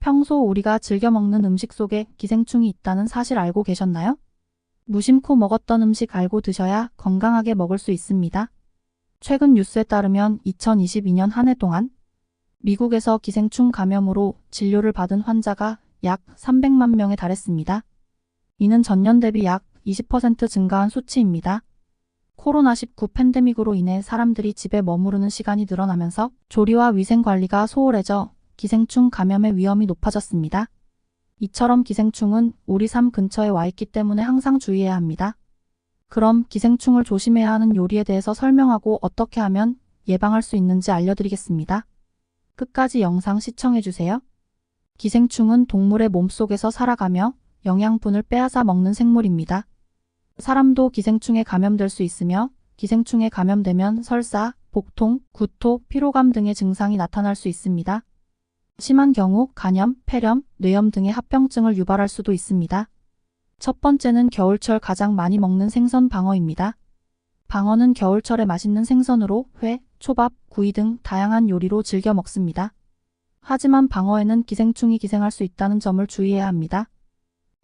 평소 우리가 즐겨 먹는 음식 속에 기생충이 있다는 사실 알고 계셨나요? 무심코 먹었던 음식 알고 드셔야 건강하게 먹을 수 있습니다. 최근 뉴스에 따르면 2022년 한 해 동안 미국에서 기생충 감염으로 진료를 받은 환자가 약 300만 명에 달했습니다. 이는 전년 대비 약 20% 증가한 수치입니다. 코로나19 팬데믹으로 인해 사람들이 집에 머무르는 시간이 늘어나면서 조리와 위생 관리가 소홀해져 기생충 감염의 위험이 높아졌습니다. 이처럼 기생충은 우리 삶 근처에 와 있기 때문에 항상 주의해야 합니다. 그럼 기생충을 조심해야 하는 요리에 대해서 설명하고 어떻게 하면 예방할 수 있는지 알려드리겠습니다. 끝까지 영상 시청해주세요. 기생충은 동물의 몸속에서 살아가며 영양분을 빼앗아 먹는 생물입니다. 사람도 기생충에 감염될 수 있으며 기생충에 감염되면 설사, 복통, 구토, 피로감 등의 증상이 나타날 수 있습니다. 심한 경우 간염, 폐렴, 뇌염 등의 합병증을 유발할 수도 있습니다. 첫 번째는 겨울철 가장 많이 먹는 생선 방어입니다. 방어는 겨울철에 맛있는 생선으로 회, 초밥, 구이 등 다양한 요리로 즐겨 먹습니다. 하지만 방어에는 기생충이 기생할 수 있다는 점을 주의해야 합니다.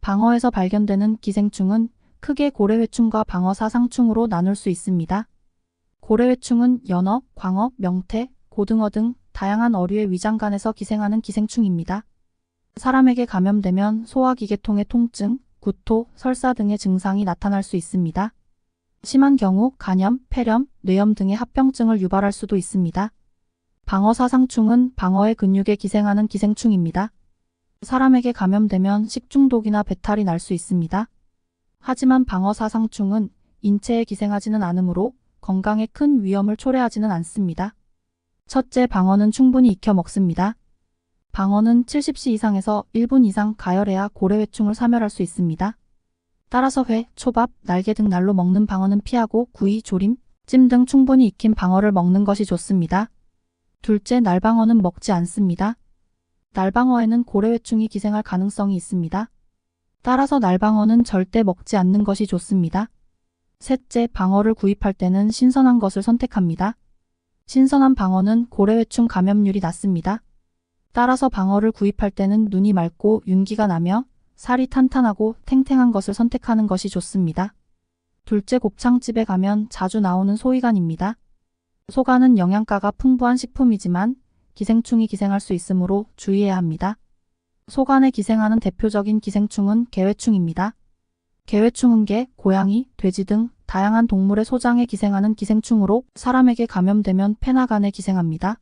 방어에서 발견되는 기생충은 크게 고래회충과 방어사상충으로 나눌 수 있습니다. 고래회충은 연어, 광어, 명태, 고등어 등 다양한 어류의 위장관에서 기생하는 기생충입니다. 사람에게 감염되면 소화기계통의 통증, 구토, 설사 등의 증상이 나타날 수 있습니다. 심한 경우 간염, 폐렴, 뇌염 등의 합병증을 유발할 수도 있습니다. 방어사상충은 방어의 근육에 기생하는 기생충입니다. 사람에게 감염되면 식중독이나 배탈이 날 수 있습니다. 하지만 방어사상충은 인체에 기생하지는 않으므로 건강에 큰 위험을 초래하지는 않습니다. 첫째, 방어는 충분히 익혀 먹습니다. 방어는 70시 이상에서 1분 이상 가열해야 고래회충을 사멸할 수 있습니다. 따라서 회, 초밥, 날개 등 날로 먹는 방어는 피하고 구이, 조림, 찜 등 충분히 익힌 방어를 먹는 것이 좋습니다. 둘째, 날방어는 먹지 않습니다. 날방어에는 고래회충이 기생할 가능성이 있습니다. 따라서 날방어는 절대 먹지 않는 것이 좋습니다. 셋째, 방어를 구입할 때는 신선한 것을 선택합니다. 신선한 방어는 고래회충 감염률이 낮습니다. 따라서 방어를 구입할 때는 눈이 맑고 윤기가 나며 살이 탄탄하고 탱탱한 것을 선택하는 것이 좋습니다. 둘째, 곱창집에 가면 자주 나오는 소이간입니다. 소간은 영양가가 풍부한 식품이지만 기생충이 기생할 수 있으므로 주의해야 합니다. 소간에 기생하는 대표적인 기생충은 개회충입니다. 개회충은 개, 고양이, 돼지 등 다양한 동물의 소장에 기생하는 기생충으로 사람에게 감염되면 폐나 간에 기생합니다.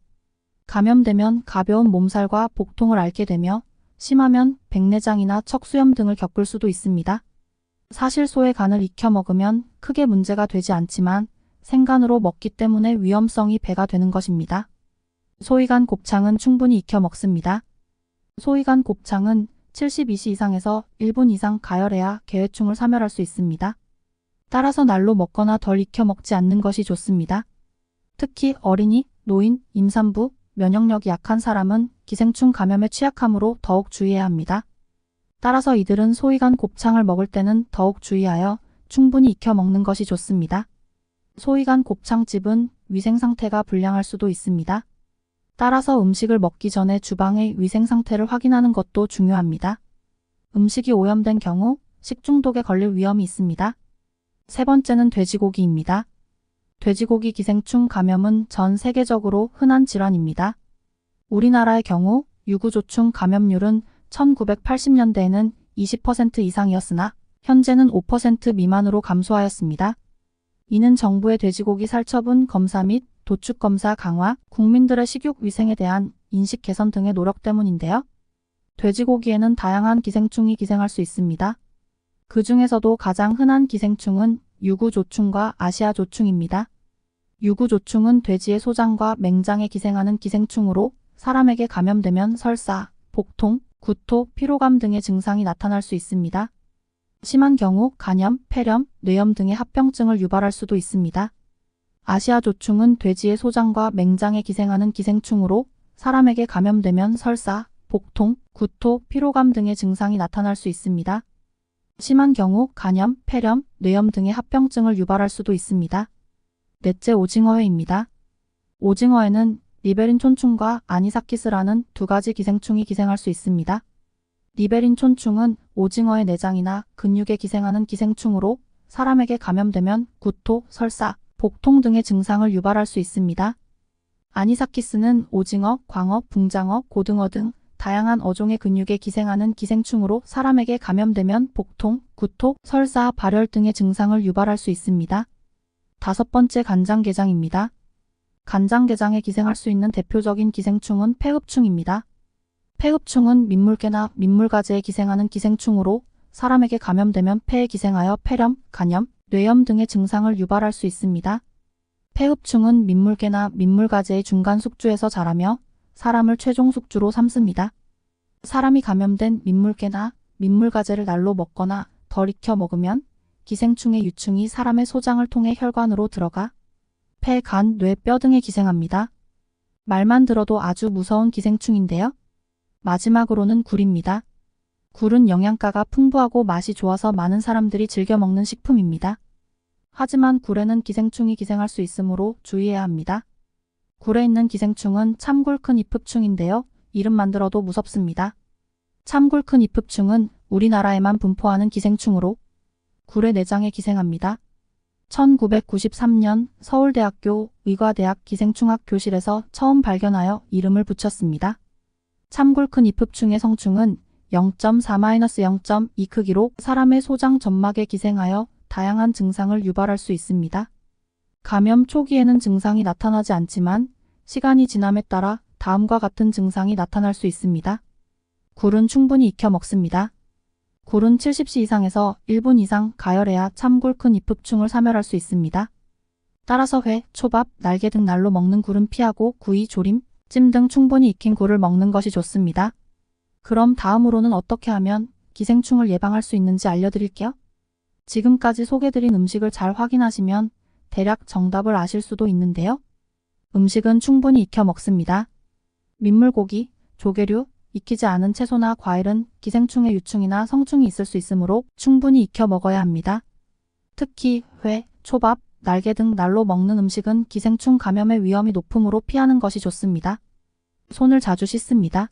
감염되면 가벼운 몸살과 복통을 앓게 되며 심하면 백내장이나 척수염 등을 겪을 수도 있습니다. 사실 소의 간을 익혀 먹으면 크게 문제가 되지 않지만 생간으로 먹기 때문에 위험성이 배가 되는 것입니다. 소이간 곱창은 충분히 익혀 먹습니다. 소이간 곱창은 72시 이상에서 1분 이상 가열해야 개회충을 사멸할 수 있습니다. 따라서 날로 먹거나 덜 익혀 먹지 않는 것이 좋습니다. 특히 어린이, 노인, 임산부, 면역력이 약한 사람은 기생충 감염에 취약하므로 더욱 주의해야 합니다. 따라서 이들은 소이간 곱창을 먹을 때는 더욱 주의하여 충분히 익혀 먹는 것이 좋습니다. 소이간 곱창집은 위생 상태가 불량할 수도 있습니다. 따라서 음식을 먹기 전에 주방의 위생 상태를 확인하는 것도 중요합니다. 음식이 오염된 경우 식중독에 걸릴 위험이 있습니다. 세 번째는 돼지고기입니다. 돼지고기 기생충 감염은 전 세계적으로 흔한 질환입니다. 우리나라의 경우 유구조충 감염률은 1980년대에는 20% 이상이었으나 현재는 5% 미만으로 감소하였습니다. 이는 정부의 돼지고기 살처분 검사 및 도축 검사 강화, 국민들의 식육 위생에 대한 인식 개선 등의 노력 때문인데요. 돼지고기에는 다양한 기생충이 기생할 수 있습니다. 그 중에서도 가장 흔한 기생충은 유구조충과 아시아조충입니다. 유구조충은 돼지의 소장과 맹장에 기생하는 기생충으로 사람에게 감염되면 설사, 복통, 구토, 피로감 등의 증상이 나타날 수 있습니다. 심한 경우 간염, 폐렴, 뇌염 등의 합병증을 유발할 수도 있습니다. 아시아조충은 돼지의 소장과 맹장에 기생하는 기생충으로 사람에게 감염되면 설사, 복통, 구토, 피로감 등의 증상이 나타날 수 있습니다. 심한 경우 간염, 폐렴, 뇌염 등의 합병증을 유발할 수도 있습니다. 넷째, 오징어회입니다. 오징어회는 리베린 촌충과 아니사키스라는 두 가지 기생충이 기생할 수 있습니다. 리베린 촌충은 오징어의 내장이나 근육에 기생하는 기생충으로 사람에게 감염되면 구토, 설사, 복통 등의 증상을 유발할 수 있습니다. 아니사키스는 오징어, 광어, 붕장어, 고등어 등 다양한 어종의 근육에 기생하는 기생충으로 사람에게 감염되면 복통, 구토, 설사, 발열 등의 증상을 유발할 수 있습니다. 5번째 간장게장입니다. 간장게장에 기생할 수 있는 대표적인 기생충은 폐흡충입니다. 폐흡충은 민물개나 민물가재에 기생하는 기생충으로 사람에게 감염되면 폐에 기생하여 폐렴, 간염, 뇌염 등의 증상을 유발할 수 있습니다. 폐흡충은 민물개나 민물가재의 중간 숙주에서 자라며 사람을 최종 숙주로 삼습니다. 사람이 감염된 민물개나 민물가재를 날로 먹거나 덜 익혀 먹으면 기생충의 유충이 사람의 소장을 통해 혈관으로 들어가 폐, 간, 뇌, 뼈 등에 기생합니다. 말만 들어도 아주 무서운 기생충인데요. 마지막으로는 굴입니다. 굴은 영양가가 풍부하고 맛이 좋아서 많은 사람들이 즐겨 먹는 식품입니다. 하지만 굴에는 기생충이 기생할 수 있으므로 주의해야 합니다. 굴에 있는 기생충은 참굴큰 입흡충인데요. 이름만 들어도 무섭습니다. 참굴큰 입흡충은 우리나라에만 분포하는 기생충으로 굴의 내장에 기생합니다. 1993년 서울대학교 의과대학 기생충학 교실에서 처음 발견하여 이름을 붙였습니다. 참굴큰 입흡충의 성충은 0.4-0.2 크기로 사람의 소장 점막에 기생하여 다양한 증상을 유발할 수 있습니다. 감염 초기에는 증상이 나타나지 않지만 시간이 지남에 따라 다음과 같은 증상이 나타날 수 있습니다. 굴은 충분히 익혀 먹습니다. 굴은 70시 이상에서 1분 이상 가열해야 참굴큰 입흡충을 사멸할 수 있습니다. 따라서 회, 초밥, 날개 등 날로 먹는 굴은 피하고 구이, 조림, 찜 등 충분히 익힌 굴을 먹는 것이 좋습니다. 그럼 다음으로는 어떻게 하면 기생충을 예방할 수 있는지 알려드릴게요. 지금까지 소개드린 음식을 잘 확인하시면 대략 정답을 아실 수도 있는데요. 음식은 충분히 익혀 먹습니다. 민물고기, 조개류, 익히지 않은 채소나 과일은 기생충의 유충이나 성충이 있을 수 있으므로 충분히 익혀 먹어야 합니다. 특히 회, 초밥, 날개 등 날로 먹는 음식은 기생충 감염의 위험이 높으므로 피하는 것이 좋습니다. 손을 자주 씻습니다.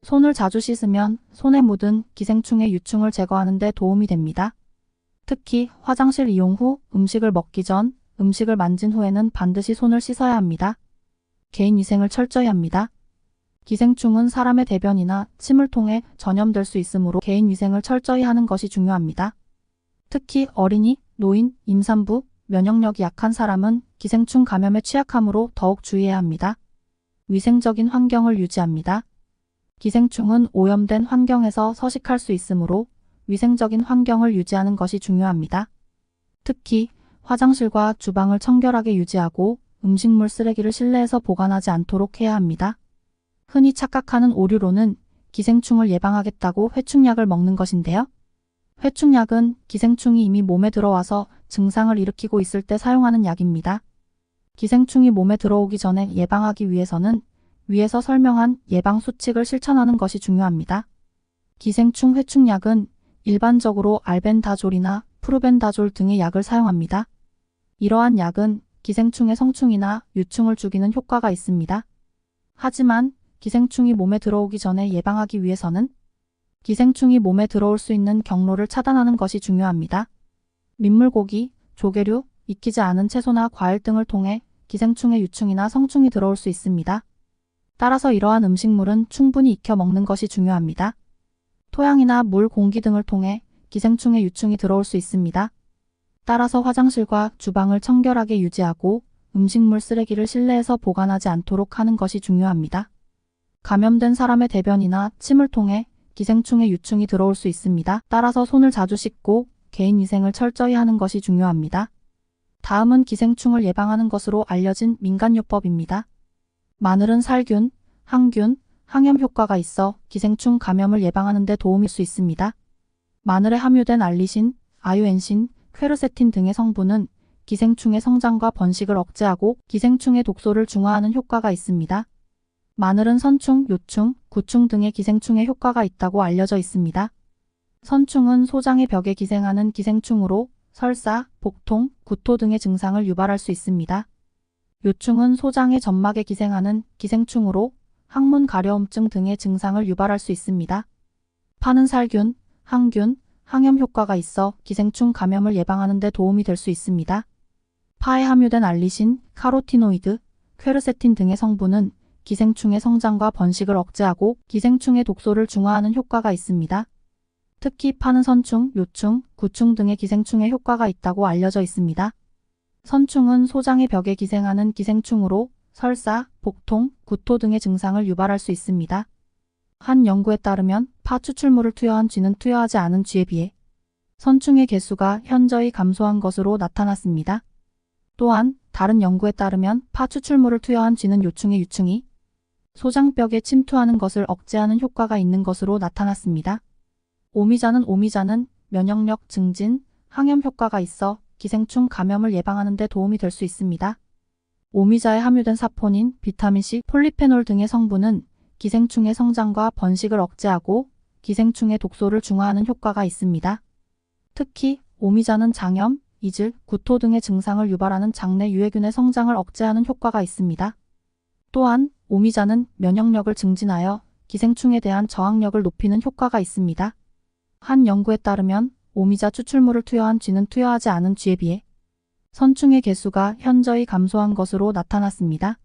손을 자주 씻으면 손에 묻은 기생충의 유충을 제거하는 데 도움이 됩니다. 특히 화장실 이용 후, 음식을 먹기 전, 음식을 만진 후에는 반드시 손을 씻어야 합니다. 개인 위생을 철저히 합니다. 기생충은 사람의 대변이나 침을 통해 전염될 수 있으므로 개인 위생을 철저히 하는 것이 중요합니다. 특히 어린이, 노인, 임산부, 면역력이 약한 사람은 기생충 감염에 취약하므로 더욱 주의해야 합니다. 위생적인 환경을 유지합니다. 기생충은 오염된 환경에서 서식할 수 있으므로 위생적인 환경을 유지하는 것이 중요합니다. 특히 화장실과 주방을 청결하게 유지하고 음식물 쓰레기를 실내에서 보관하지 않도록 해야 합니다. 흔히 착각하는 오류로는 기생충을 예방하겠다고 회충약을 먹는 것인데요. 회충약은 기생충이 이미 몸에 들어와서 증상을 일으키고 있을 때 사용하는 약입니다. 기생충이 몸에 들어오기 전에 예방하기 위해서는 위에서 설명한 예방 수칙을 실천하는 것이 중요합니다. 기생충 회충약은 일반적으로 알벤다졸이나 프루벤다졸 등의 약을 사용합니다. 이러한 약은 기생충의 성충이나 유충을 죽이는 효과가 있습니다. 하지만 기생충이 몸에 들어오기 전에 예방하기 위해서는 기생충이 몸에 들어올 수 있는 경로를 차단하는 것이 중요합니다. 민물고기, 조개류, 익히지 않은 채소나 과일 등을 통해 기생충의 유충이나 성충이 들어올 수 있습니다. 따라서 이러한 음식물은 충분히 익혀 먹는 것이 중요합니다. 토양이나 물, 공기 등을 통해 기생충의 유충이 들어올 수 있습니다. 따라서 화장실과 주방을 청결하게 유지하고 음식물 쓰레기를 실내에서 보관하지 않도록 하는 것이 중요합니다. 감염된 사람의 대변이나 침을 통해 기생충의 유충이 들어올 수 있습니다. 따라서 손을 자주 씻고 개인 위생을 철저히 하는 것이 중요합니다. 다음은 기생충을 예방하는 것으로 알려진 민간요법입니다. 마늘은 살균, 항균, 항염 효과가 있어 기생충 감염을 예방하는 데 도움일 수 있습니다. 마늘에 함유된 알리신, 아유엔신, 퀘르세틴 등의 성분은 기생충의 성장과 번식을 억제하고 기생충의 독소를 중화하는 효과가 있습니다. 마늘은 선충, 요충, 구충 등의 기생충의 효과가 있다고 알려져 있습니다. 선충은 소장의 벽에 기생하는 기생충으로 설사, 복통, 구토 등의 증상을 유발할 수 있습니다. 요충은 소장의 점막에 기생하는 기생충으로 항문 가려움증 등의 증상을 유발할 수 있습니다. 파는 살균, 항균, 항염 효과가 있어 기생충 감염을 예방하는 데 도움이 될 수 있습니다. 파에 함유된 알리신, 카로티노이드, 퀘르세틴 등의 성분은 기생충의 성장과 번식을 억제하고 기생충의 독소를 중화하는 효과가 있습니다. 특히 파는 선충, 요충, 구충 등의 기생충에 효과가 있다고 알려져 있습니다. 선충은 소장의 벽에 기생하는 기생충으로 설사, 복통, 구토 등의 증상을 유발할 수 있습니다. 한 연구에 따르면 파 추출물을 투여한 쥐는 투여하지 않은 쥐에 비해 선충의 개수가 현저히 감소한 것으로 나타났습니다. 또한 다른 연구에 따르면 파 추출물을 투여한 쥐는 요충의 유충이 소장벽에 침투하는 것을 억제하는 효과가 있는 것으로 나타났습니다. 오미자는 면역력 증진, 항염 효과가 있어 기생충 감염을 예방하는 데 도움이 될 수 있습니다. 오미자에 함유된 사포닌, 비타민C, 폴리페놀 등의 성분은 기생충의 성장과 번식을 억제하고 기생충의 독소를 중화하는 효과가 있습니다. 특히 오미자는 장염, 이질, 구토 등의 증상을 유발하는 장내 유해균의 성장을 억제하는 효과가 있습니다. 또한 오미자는 면역력을 증진하여 기생충에 대한 저항력을 높이는 효과가 있습니다. 한 연구에 따르면 오미자 추출물을 투여한 쥐는 투여하지 않은 쥐에 비해 선충의 개수가 현저히 감소한 것으로 나타났습니다.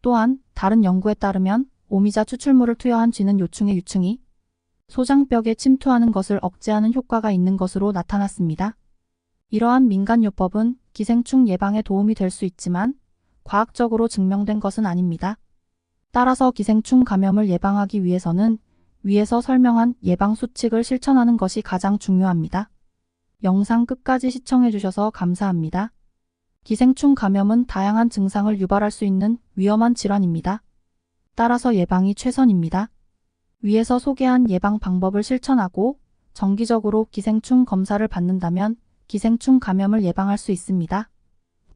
또한 다른 연구에 따르면 오미자 추출물을 투여한 쥐는 요충의 유충이 소장벽에 침투하는 것을 억제하는 효과가 있는 것으로 나타났습니다. 이러한 민간요법은 기생충 예방에 도움이 될 수 있지만 과학적으로 증명된 것은 아닙니다. 따라서 기생충 감염을 예방하기 위해서는 위에서 설명한 예방 수칙을 실천하는 것이 가장 중요합니다. 영상 끝까지 시청해주셔서 감사합니다. 기생충 감염은 다양한 증상을 유발할 수 있는 위험한 질환입니다. 따라서 예방이 최선입니다. 위에서 소개한 예방 방법을 실천하고 정기적으로 기생충 검사를 받는다면 기생충 감염을 예방할 수 있습니다.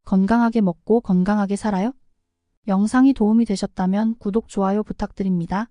건강하게 먹고 건강하게 살아요? 영상이 도움이 되셨다면 구독, 좋아요 부탁드립니다.